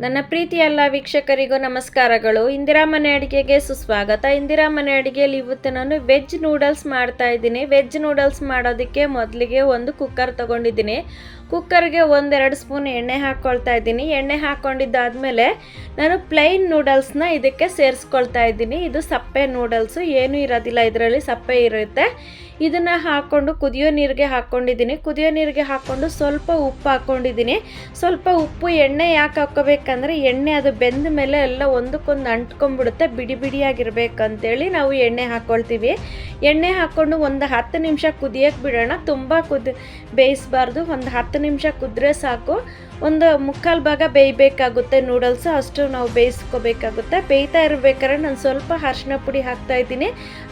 ನನ್ನ ಪ್ರೀತಿಯ ಎಲ್ಲ ವೀಕ್ಷಕರಿಗೂ ನಮಸ್ಕಾರಗಳು. ಇಂದಿರಾ ಮನೆ ಅಡುಗೆಗೆ ಸುಸ್ವಾಗತ. ಇಂದಿರಾ ಮನೆ ಅಡುಗೆಯಲ್ಲಿ ಇವತ್ತು ನಾನು ವೆಜ್ ನೂಡಲ್ಸ್ ಮಾಡ್ತಾ ಇದ್ದೀನಿ. ವೆಜ್ ನೂಡಲ್ಸ್ ಮಾಡೋದಕ್ಕೆ ಮೊದಲಿಗೆ ಒಂದು ಕುಕ್ಕರ್ ತೊಗೊಂಡಿದ್ದೀನಿ. ಕುಕ್ಕರ್ಗೆ 1-2 ಸ್ಪೂನ್ ಎಣ್ಣೆ ಹಾಕ್ಕೊಳ್ತಾ ಇದ್ದೀನಿ. ಎಣ್ಣೆ ಹಾಕ್ಕೊಂಡಿದ್ದಾದಮೇಲೆ ನಾನು ಪ್ಲೈನ್ ನೂಡಲ್ಸ್ನ ಇದಕ್ಕೆ ಸೇರಿಸ್ಕೊಳ್ತಾ ಇದ್ದೀನಿ. ಇದು ಸಪ್ಪೆ ನೂಡಲ್ಸು, ಏನೂ ಇರೋದಿಲ್ಲ, ಇದರಲ್ಲಿ ಸಪ್ಪೆ ಇರುತ್ತೆ. ಇದನ್ನು ಹಾಕ್ಕೊಂಡು ಕುದಿಯೋ ನೀರಿಗೆ ಹಾಕ್ಕೊಂಡಿದ್ದೀನಿ. ಕುದಿಯೋ ನೀರಿಗೆ ಹಾಕ್ಕೊಂಡು ಸ್ವಲ್ಪ ಉಪ್ಪು ಹಾಕ್ಕೊಂಡಿದ್ದೀನಿ. ಸ್ವಲ್ಪ ಉಪ್ಪು ಎಣ್ಣೆ ಯಾಕೆ ಹಾಕ್ಕೋಬೇಕಂದ್ರೆ ಎಣ್ಣೆ ಅದು ಬೆಂದ ಮೇಲೆ ಎಲ್ಲ ಒಂದಕ್ಕೊಂದು ಅಂಟ್ಕೊಂಡ್ಬಿಡುತ್ತೆ, ಬಿಡಿ ಬಿಡಿಯಾಗಿರ್ಬೇಕಂತೇಳಿ ನಾವು ಎಣ್ಣೆ ಹಾಕ್ಕೊಳ್ತೀವಿ. ಎಣ್ಣೆ ಹಾಕ್ಕೊಂಡು ಒಂದು 10 ನಿಮಿಷ ಕುದಿಯೋಕ್ಕೆ ಬಿಡೋಣ. ತುಂಬ ಬೇಯಿಸಬಾರ್ದು, ಒಂದು 10 ನಿಮಿಷ ಕುದ್ರೆ ಸಾಕು. ಒಂದು ಮುಕ್ಕಾಲು ಭಾಗ ಬೇಯಬೇಕಾಗುತ್ತೆ ನೂಡಲ್ಸು, ಅಷ್ಟು ನಾವು ಬೇಯಿಸ್ಕೋಬೇಕಾಗುತ್ತೆ. ಬೇಯ್ತಾ ಇರಬೇಕಾದ್ರೆ ನಾನು ಸ್ವಲ್ಪ ಅರಿಶಿನ ಪುಡಿ ಹಾಕ್ತಾಯಿದ್ದೀನಿ.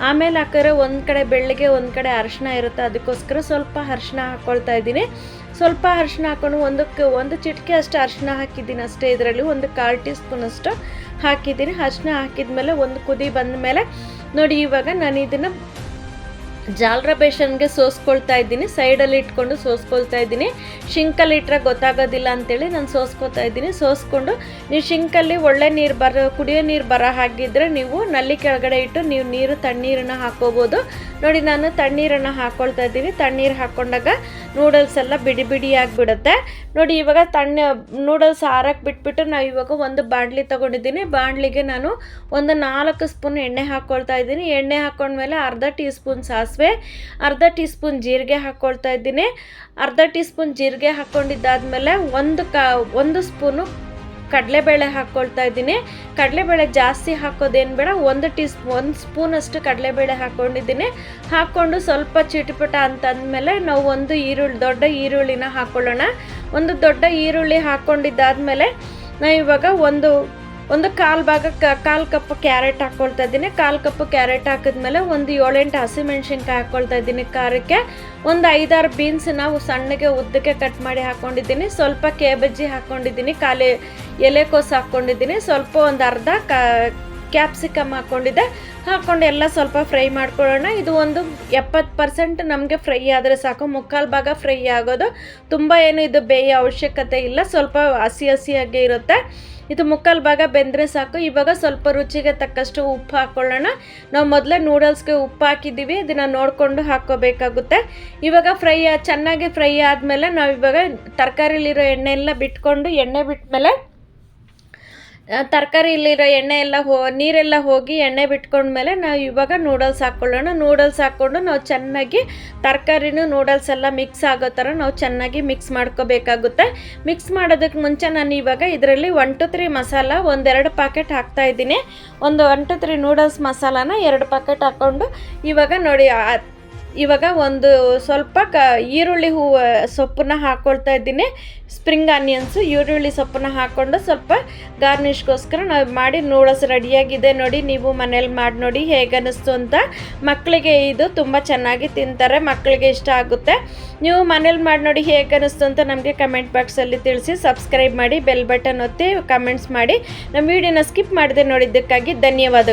ಆಮೇಲೆ ಹಾಕಿದ್ರೆ ಒಂದು ಕಡೆ ಬೆಳ್ಳಗೆ ಒಂದು ಕಡೆ ಅರಿಶಿನ ಇರುತ್ತೆ, ಅದಕ್ಕೋಸ್ಕರ ಸ್ವಲ್ಪ ಅರಿಶಿನ ಹಾಕ್ಕೊಳ್ತಾ ಇದ್ದೀನಿ. ಸ್ವಲ್ಪ ಅರಿಶಿನ ಹಾಕ್ಕೊಂಡು ಒಂದು ಚಿಟಿಕೆ ಅಷ್ಟು ಅರಿಶಿನ ಹಾಕಿದ್ದೀನಿ ಅಷ್ಟೇ. ಇದರಲ್ಲಿ ಒಂದು 1/4 ಟೀ ಸ್ಪೂನ್ ಅಷ್ಟು ಹಾಕಿದ್ದೀನಿ. ಅರಿಶಿನ ಹಾಕಿದ್ಮೇಲೆ ಒಂದು ಕುದಿ ಬಂದ ಮೇಲೆ ನೋಡಿ, ಇವಾಗ ನಾನು ಇದನ್ನು ಜಾಲರ ಬೇಸನ್ಗೆ ಸೋಸ್ಕೊಳ್ತಾ ಇದ್ದೀನಿ. ಸೈಡಲ್ಲಿ ಇಟ್ಕೊಂಡು ಸೋಸ್ಕೊಳ್ತಾ ಇದ್ದೀನಿ. ಶಿಂಕಲ್ಲಿ ಇಟ್ಟರೆ ಗೊತ್ತಾಗೋದಿಲ್ಲ ಅಂತೇಳಿ ನಾನು ಸೋಸ್ಕೊಳ್ತಾ ಇದ್ದೀನಿ. ಸೋಸ್ಕೊಂಡು ನೀವು ಶಿಂಕಲ್ಲಿ ಒಳ್ಳೆ ನೀರು ಕುಡಿಯೋ ನೀರು ಬರೋ ಹಾಗಿದ್ದರೆ ನೀವು ನಲ್ಲಿ ಕೆಳಗಡೆ ಇಟ್ಟು ನೀವು ತಣ್ಣೀರನ್ನು ಹಾಕ್ಕೋಬೋದು. ನೋಡಿ, ನಾನು ತಣ್ಣೀರನ್ನು ಹಾಕ್ಕೊಳ್ತಾ ಇದ್ದೀನಿ. ತಣ್ಣೀರು ಹಾಕ್ಕೊಂಡಾಗ ನೂಡಲ್ಸ್ ಎಲ್ಲ ಬಿಡಿ ಬಿಡಿಯಾಗಿಬಿಡುತ್ತೆ. ನೋಡಿ, ಇವಾಗ ನೂಡಲ್ಸ್ ಆರಕ್ಕೆ ಬಿಟ್ಬಿಟ್ಟು ನಾವು ಇವಾಗ ಒಂದು ಬಾಣಲಿ ತೊಗೊಂಡಿದ್ದೀನಿ. ಬಾಣಲಿಗೆ ನಾನು ಒಂದು 4 ಸ್ಪೂನ್ ಎಣ್ಣೆ ಹಾಕ್ಕೊಳ್ತಾ ಇದ್ದೀನಿ. ಎಣ್ಣೆ ಹಾಕ್ಕೊಂಡ್ಮೇಲೆ ಅರ್ಧ ಟೀ ಸ್ಪೂನ್ ಸಾಸಿವೆ, ಅರ್ಧ ಟೀ ಸ್ಪೂನ್ ಜೀರಿಗೆ ಹಾಕ್ಕೊಳ್ತಾ ಇದ್ದೀನಿ. ಅರ್ಧ ಟೀ ಸ್ಪೂನ್ ಜೀರಿಗೆ ಹಾಕ್ಕೊಂಡಿದ್ದಾದಮೇಲೆ ಒಂದು ಸ್ಪೂನು ಕಡಲೆಬೇಳೆ ಹಾಕ್ಕೊಳ್ತಾ ಇದ್ದೀನಿ. ಕಡಲೆಬೇಳೆ ಜಾಸ್ತಿ ಹಾಕೋದೇನು ಬೇಡ, ಒಂದು ಸ್ಪೂನಷ್ಟು ಕಡಲೆಬೇಳೆ ಹಾಕ್ಕೊಂಡಿದ್ದೀನಿ. ಹಾಕ್ಕೊಂಡು ಸ್ವಲ್ಪ ಚಿಟಪಟ ಅಂತಂದಮೇಲೆ ನಾವು ಒಂದು ದೊಡ್ಡ ಈರುಳ್ಳಿನ ಹಾಕ್ಕೊಳ್ಳೋಣ. ಒಂದು ದೊಡ್ಡ ಈರುಳ್ಳಿ ಹಾಕ್ಕೊಂಡಿದ್ದಾದಮೇಲೆ ನಾವು ಇವಾಗ ಒಂದು ಕಾಲು ಕಪ್ ಕ್ಯಾರೆಟ್ ಹಾಕ್ಕೊಳ್ತಾ ಇದ್ದೀನಿ. 1/4 ಕಪ್ ಕ್ಯಾರೆಟ್ ಹಾಕಿದ್ಮೇಲೆ ಒಂದು 7-8 ಹಸಿಮೆಣ್ಸಿನ್ಕಾಯಿ ಹಾಕ್ಕೊಳ್ತಾ ಇದ್ದೀನಿ ಖಾರಕ್ಕೆ. ಒಂದು 5-6 ಬೀನ್ಸ್ ನಾವು ಸಣ್ಣಗೆ ಉದ್ದಕ್ಕೆ ಕಟ್ ಮಾಡಿ ಹಾಕ್ಕೊಂಡಿದ್ದೀನಿ. ಸ್ವಲ್ಪ ಕೇಬಜ್ಜಿ ಹಾಕ್ಕೊಂಡಿದ್ದೀನಿ, ಖಾಲಿ ಎಲೆಕೋಸು ಹಾಕ್ಕೊಂಡಿದ್ದೀನಿ. ಸ್ವಲ್ಪ ಒಂದು ಅರ್ಧ ಕ್ಯಾಪ್ಸಿಕಮ್ ಹಾಕ್ಕೊಂಡು ಎಲ್ಲ ಸ್ವಲ್ಪ ಫ್ರೈ ಮಾಡ್ಕೊಳ್ಳೋಣ. ಇದು ಒಂದು 70% ನಮಗೆ ಫ್ರೈ ಆದರೆ ಸಾಕು, ಮುಕ್ಕಾಲು ಭಾಗ ಫ್ರೈ ಆಗೋದು. ತುಂಬ ಏನು ಇದು ಬೇಯೋ ಅವಶ್ಯಕತೆ ಇಲ್ಲ, ಸ್ವಲ್ಪ ಹಸಿಯಾಗೇ ಇರುತ್ತೆ. ಇದು ಮುಕ್ಕಾಲು ಭಾಗ ಬೆಂದರೆ ಸಾಕು. ಇವಾಗ ಸ್ವಲ್ಪ ರುಚಿಗೆ ತಕ್ಕಷ್ಟು ಉಪ್ಪು ಹಾಕ್ಕೊಳ್ಳೋಣ. ನಾವು ಮೊದಲೇ ನೂಡಲ್ಸ್ಗೆ ಉಪ್ಪು ಹಾಕಿದ್ದೀವಿ, ಇದನ್ನು ನೋಡಿಕೊಂಡು ಹಾಕ್ಕೋಬೇಕಾಗುತ್ತೆ. ಇವಾಗ ಚೆನ್ನಾಗಿ ಫ್ರೈ ಆದಮೇಲೆ ನಾವು ಇವಾಗ ತರಕಾರಿಲಿರೋ ಎಣ್ಣೆ ಎಲ್ಲ ಬಿಟ್ಕೊಂಡು, ಎಣ್ಣೆ ಬಿಟ್ಮೇಲೆ ತರಕಾರಿಲಿರೋ ಎಣ್ಣೆ ಎಲ್ಲ ನೀರೆಲ್ಲ ಹೋಗಿ ಎಣ್ಣೆ ಬಿಟ್ಕೊಂಡ್ಮೇಲೆ ನಾವು ಇವಾಗ ನೂಡಲ್ಸ್ ಹಾಕ್ಕೊಳ್ಳೋಣ. ನೂಡಲ್ಸ್ ಹಾಕ್ಕೊಂಡು ನಾವು ಚೆನ್ನಾಗಿ ತರಕಾರಿನೂ ನೂಡಲ್ಸ್ ಎಲ್ಲ ಮಿಕ್ಸ್ ಆಗೋ ಥರ ನಾವು ಚೆನ್ನಾಗಿ ಮಿಕ್ಸ್ ಮಾಡ್ಕೋಬೇಕಾಗುತ್ತೆ. ಮಿಕ್ಸ್ ಮಾಡೋದಕ್ಕೆ ಮುಂಚೆ ನಾನು ಇವಾಗ ಇದರಲ್ಲಿ 1 to 3 ಮಸಾಲ 1-2 ಪ್ಯಾಕೆಟ್ ಹಾಕ್ತಾಯಿದ್ದೀನಿ. ಒಂದು 1 to 3 ನೂಡಲ್ಸ್ ಮಸಾಲಾನ 2 ಪ್ಯಾಕೆಟ್ ಹಾಕ್ಕೊಂಡು ಇವಾಗ ನೋಡಿ, ಇವಾಗ ಒಂದು ಸ್ವಲ್ಪ ಈರುಳ್ಳಿ ಸೊಪ್ಪನ್ನ ಹಾಕ್ಕೊಳ್ತಾ ಇದ್ದೀನಿ. ಸ್ಪ್ರಿಂಗ್ ಆನಿಯನ್ಸು, ಈರುಳ್ಳಿ ಸೊಪ್ಪನ್ನ ಹಾಕ್ಕೊಂಡು ಸ್ವಲ್ಪ ಗಾರ್ನಿಷ್ಗೋಸ್ಕರ ನಾವು ಮಾಡಿ ನೂಡಲ್ಸ್ ರೆಡಿಯಾಗಿದೆ. ನೋಡಿ, ನೀವು ಮನೇಲಿ ಮಾಡಿ ನೋಡಿ ಹೇಗೆ ಅನ್ನಿಸ್ತು ಅಂತ. ಮಕ್ಕಳಿಗೆ ಇದು ತುಂಬ ಚೆನ್ನಾಗಿ ತಿಂತಾರೆ, ಮಕ್ಕಳಿಗೆ ಇಷ್ಟ ಆಗುತ್ತೆ. ನೀವು ಮನೇಲಿ ಮಾಡಿ ನೋಡಿ ಹೇಗೆ ಅನ್ನಿಸ್ತು ಅಂತ ನಮಗೆ ಕಮೆಂಟ್ ಬಾಕ್ಸಲ್ಲಿ ತಿಳಿಸಿ. ಸಬ್ಸ್ಕ್ರೈಬ್ ಮಾಡಿ, ಬೆಲ್ ಬಟನ್ ಒತ್ತಿ ಕಮೆಂಟ್ಸ್ ಮಾಡಿ. ನಮ್ಮ ವಿಡಿಯೋನ ಸ್ಕಿಪ್ ಮಾಡದೆ ನೋಡಿದ್ದಕ್ಕಾಗಿ ಧನ್ಯವಾದಗಳು.